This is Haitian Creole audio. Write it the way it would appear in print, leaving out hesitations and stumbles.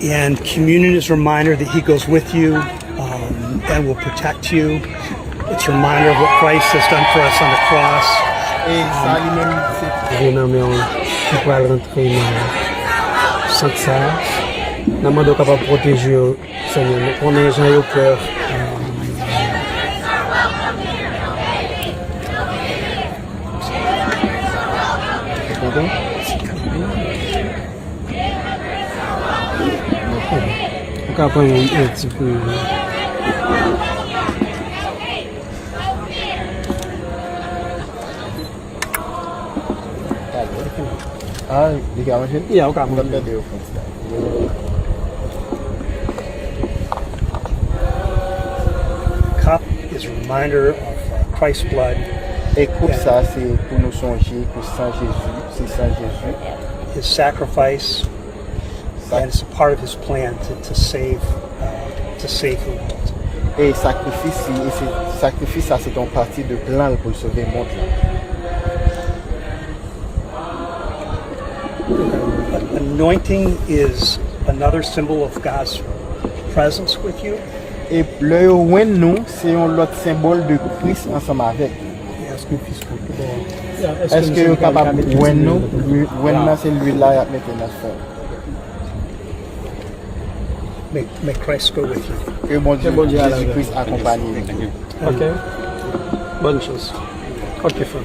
And communion is a reminder that he goes with you and will protect you. It's a reminder of what Christ has done for us on the cross. Et ça lui-même, c'est Qui pourra rentrer dans sans ça. Nous sommes capables de protéger Seigneur. On est gens au cœur. On va prendre un petit peu. Ah, les gars, moi, Il y a encore on va regarder au fond. Cup is a reminder of Christ's blood, Et coupe ça, c'est pour nous songer que sans Jésus, c'est sans Jésus. his sacrifice, and it's a part of his plan to save the world. Et sacrifice, ça c'est en partie de plan pour sauver le monde. Anointing is another symbol of God's presence with you. Et le ouen nous, c'est un autre symbole de Christ ensemble avec. Est-ce que vous êtes capable de voir nous? C'est lui-là qui a mis notre forme. May Christ go with you. Que mon Dieu, Jésus-Christ accompagne nous. Ok. Bonne chose. Ok, frère.